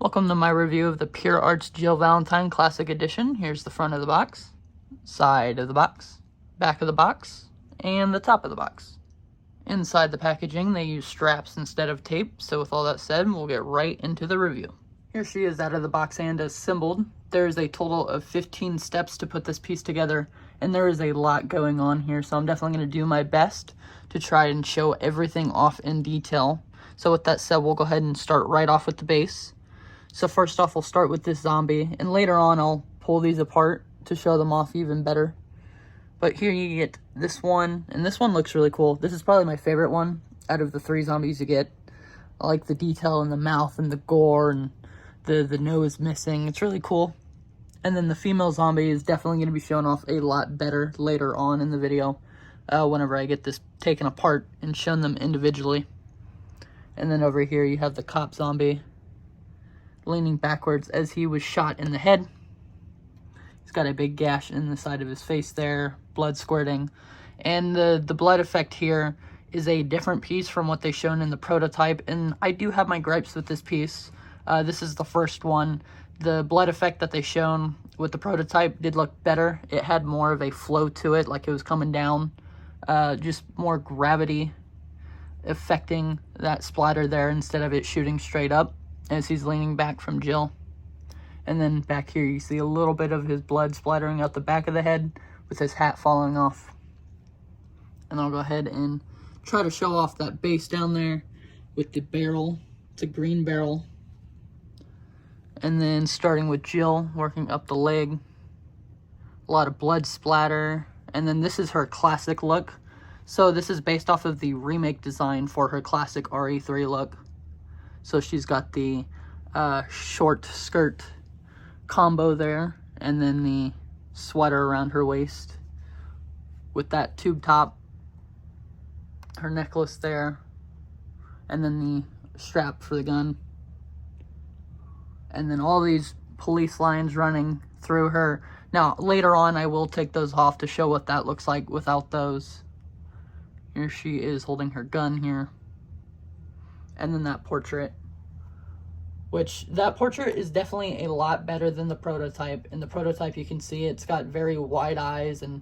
Welcome to my review of the Purearts Jill Valentine Classic Edition. Here's the front of the box, side of the box, back of the box, and the top of the box. Inside the packaging, they use straps instead of tape, so with all that said, we'll get right into the review. Here she is out of the box and assembled. There's a total of 15 steps to put this piece together, and there is a lot going on here, so I'm definitely going to do my best to try and show everything off in detail. So with that said, we'll go ahead and start right off with the base. So first off, we'll start with this zombie, and later on I'll pull these apart to show them off even better. But here you get this one, and this one looks really cool. This is probably my favorite one out of the 3 zombies you get. I like the detail in the mouth and the gore and the nose missing. It's really cool. And then the female zombie is definitely going to be shown off a lot better later on in the video whenever I get this taken apart and shown them individually. And then over here you have the cop zombie leaning backwards as he was shot in the head. He's got a big gash in the side of his face there, blood squirting. And the blood effect here is a different piece from what they shown in the prototype, and I do have my gripes with this piece. This is the first one. The blood effect that they shown with the prototype did look better. It had more of a flow to it, like it was coming down. Just more gravity affecting that splatter there instead of it shooting straight up as he's leaning back from Jill. And then back here you see a little bit of his blood splattering out the back of the head with his hat falling off. And I'll go ahead and try to show off that base down there with the barrel. It's a green barrel. And then starting with Jill, working up the leg. A lot of blood splatter. And then this is her classic look. So this is based off of the remake design for her classic RE3 look. So she's got the short skirt combo there, and then the sweater around her waist with that tube top, her necklace there, and then the strap for the gun. And then all these police lines running through her. Now, later on, I will take those off to show what that looks like without those. Here she is holding her gun here. And then that portrait, which that portrait is definitely a lot better than the prototype. In the prototype, you can see it's got very wide eyes and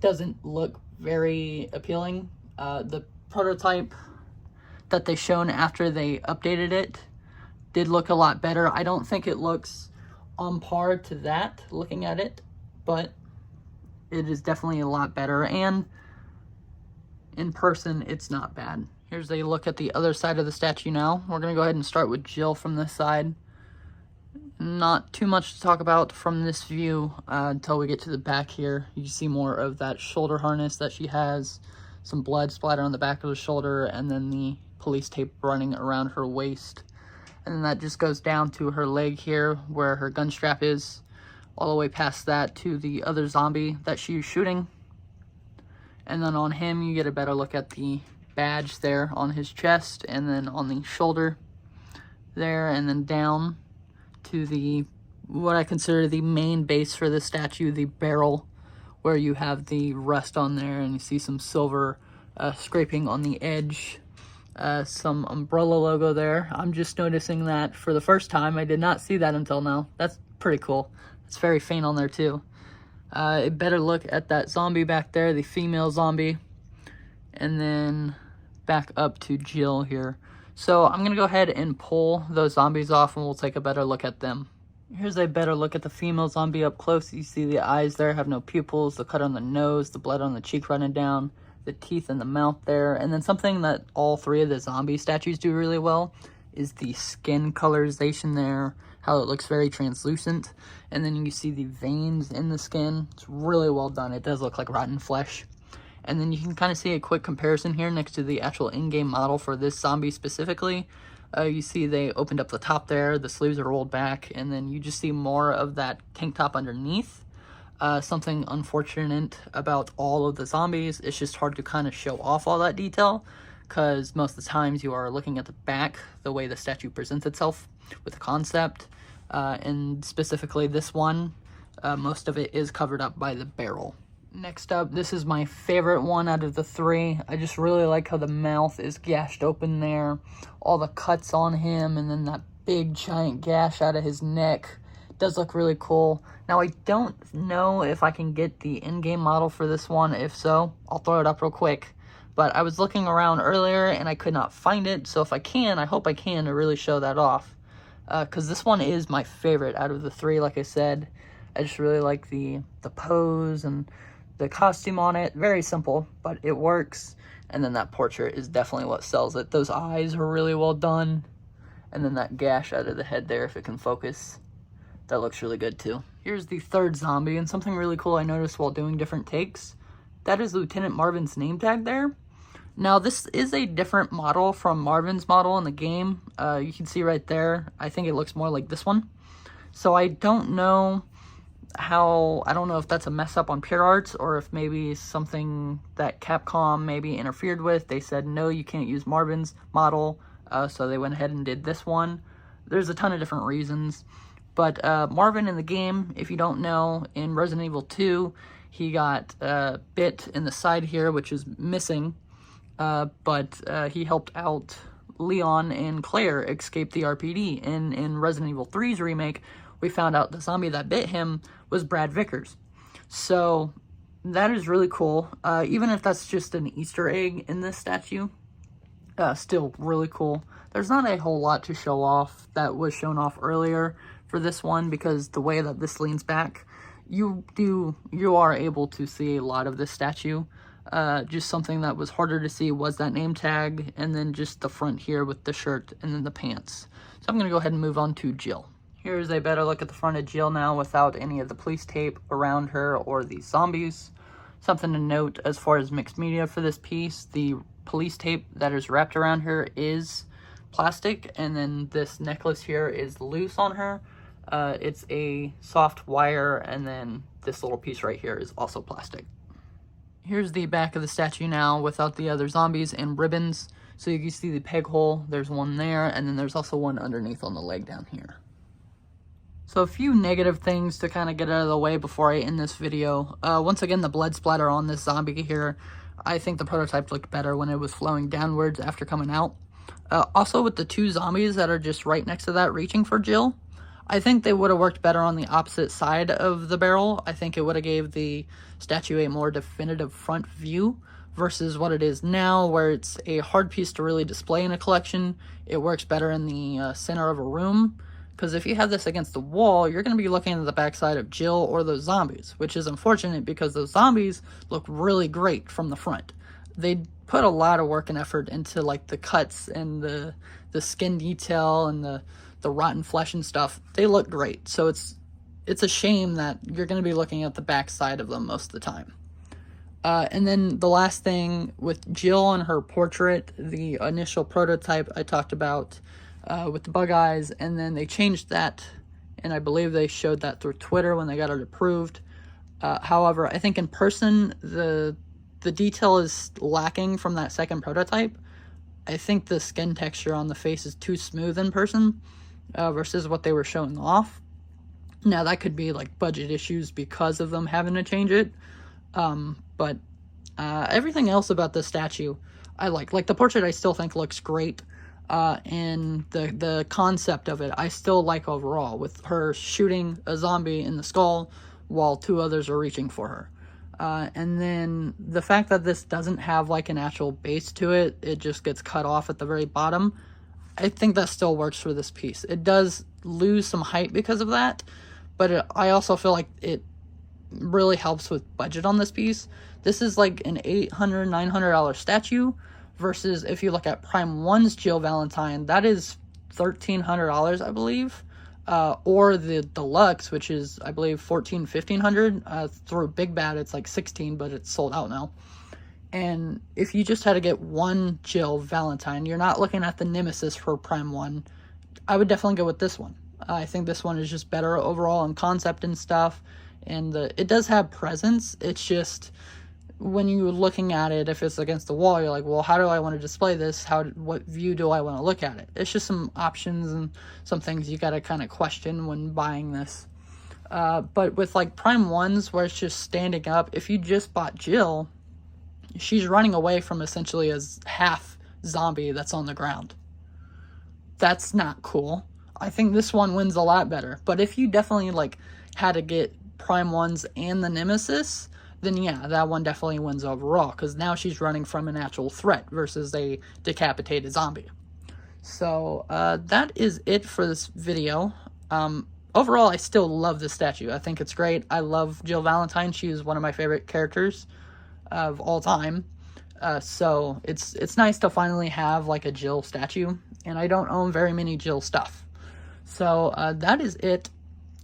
doesn't look very appealing. The prototype that they shown after they updated it did look a lot better. I don't think it looks on par to that, looking at it, but it is definitely a lot better, and in person, it's not bad. Here's a look at the other side of the statue now. We're going to go ahead and start with Jill from this side. Not too much to talk about from this view until we get to the back here. You can see more of that shoulder harness that she has, some blood splatter on the back of the shoulder, and then the police tape running around her waist. And then that just goes down to her leg here where her gun strap is, all the way past that to the other zombie that she's shooting. And then on him, you get a better look at the badge there on his chest, and then on the shoulder there, and then down to the, what I consider the main base for this statue, the barrel, where you have the rust on there, and you see some silver scraping on the edge. Some umbrella logo there. I'm just noticing that for the first time. I did not see that until now. That's pretty cool. It's very faint on there too. A better look at that zombie back there, the female zombie, and then back up to Jill here. So I'm going to go ahead and pull those zombies off, and we'll take a better look at them. Here's a better look at the female zombie up close. You see the eyes there have no pupils, the cut on the nose, the blood on the cheek running down, the teeth in the mouth there. And then something that all 3 of the zombie statues do really well is the skin colorization there, how it looks very translucent. And then you see the veins in the skin. It's really well done. It does look like rotten flesh. And then you can kind of see a quick comparison here next to the actual in-game model for this zombie specifically. You see they opened up the top there, the sleeves are rolled back, and then you just see more of that tank top underneath. Something unfortunate about all of the zombies, it's just hard to kind of show off all that detail, because most of the times you are looking at the back, the way the statue presents itself with the concept. And specifically this one, most of it is covered up by the barrel. Next up, this is my favorite one out of the 3. I just really like how the mouth is gashed open there, all the cuts on him, and then that big giant gash out of his neck. Does look really cool. Now, I don't know if I can get the in-game model for this one. If so, I'll throw it up real quick. But I was looking around earlier and I could not find it. So if I can, I hope I can to really show that off. Because this one is my favorite out of the three, like I said. I just really like the pose and the costume on it. Very simple, but it works. And then that portrait is definitely what sells it. Those eyes are really well done. And then that gash out of the head there, if it can focus. That looks really good too. Here's the third zombie, and something really cool I noticed while doing different takes. That is Lieutenant Marvin's name tag there. Now, this is a different model from Marvin's model in the game. You can see right there. I think it looks more like this one. So I don't know if that's a mess up on Purearts or if maybe something that Capcom maybe interfered with. They said, no, you can't use Marvin's model. So they went ahead and did this one. There's a ton of different reasons. But Marvin in the game, if you don't know, in Resident Evil 2, he got bit in the side here, which is missing. But he helped out Leon and Claire escape the RPD. And in Resident Evil 3's remake, we found out the zombie that bit him was Brad Vickers. So that is really cool. Even if that's just an Easter egg in this statue, still really cool. There's not a whole lot to show off that was shown off earlier for this one, because the way that this leans back, you are able to see a lot of this statue. Just something that was harder to see was that name tag, and then just the front here with the shirt and then the pants. So I'm gonna go ahead and move on to Jill. Here's a better look at the front of Jill now without any of the police tape around her or the zombies. Something to note as far as mixed media for this piece, the police tape that is wrapped around her is plastic, and then this necklace here is loose on her. It's a soft wire, and then this little piece right here is also plastic. Here's the back of the statue now without the other zombies and ribbons. So you can see the peg hole, there's one there, and then there's also one underneath on the leg down here. So a few negative things to kind of get out of the way before I end this video. Once again, the blood splatter on this zombie here, I think the prototype looked better when it was flowing downwards after coming out. Also with the two zombies that are just right next to that reaching for Jill, I think they would have worked better on the opposite side of the barrel. I think it would have gave the statue a more definitive front view versus what it is now, where it's a hard piece to really display in a collection. It works better in the center of a room, because if you have this against the wall, you're going to be looking at the backside of Jill or those zombies, which is unfortunate because those zombies look really great from the front. They put a lot of work and effort into like the cuts and the skin detail and the rotten flesh and stuff. They look great. So it's a shame that you're going to be looking at the back side of them most of the time. And then the last thing with Jill and her portrait, the initial prototype I talked about with the bug eyes, and then they changed that, and I believe they showed that through Twitter when they got it approved. However, I think in person, the detail is lacking from that second prototype. I think the skin texture on the face is too smooth in person versus what they were showing off. Now, that could be like budget issues because of them having to change it. But everything else about the statue, I like. Like the portrait, I still think looks great. And the concept of it, I still like overall, with her shooting a zombie in the skull while two others are reaching for her. And then the fact that this doesn't have like an actual base to it, it just gets cut off at the very bottom, I think that still works for this piece. It does lose some height because of that, but I also feel like it really helps with budget on this piece. This is like an $800, $900 statue, versus if you look at Prime 1's Jill Valentine, that is $1,300, I believe. Or the deluxe, which is, I believe, $1,400, $1,500. Through Big Bad, it's like $16, but it's sold out now. And if you just had to get one Jill Valentine, you're not looking at the Nemesis for Prime 1. I would definitely go with this one. I think this one is just better overall in concept and stuff. And it does have presence. It's just, when you're looking at it, if it's against the wall, you're like, well, how do I want to display this? What view do I want to look at it? It's just some options and some things you got to kind of question when buying this. But with like Prime 1s, where it's just standing up, if you just bought Jill, she's running away from essentially a half zombie that's on the ground. That's not cool. I think this one wins a lot better. But if you definitely, like, had to get Prime 1s and the Nemesis, then yeah, that one definitely wins overall, because now she's running from an actual threat versus a decapitated zombie. So, that is it for this video. Overall, I still love this statue. I think it's great. I love Jill Valentine. She is one of my favorite characters of all time. So it's nice to finally have like a Jill statue, and I don't own very many Jill stuff. So that is it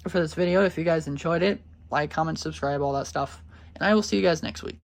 for this video. If you guys enjoyed it, like, comment, subscribe, all that stuff, and I will see you guys next week.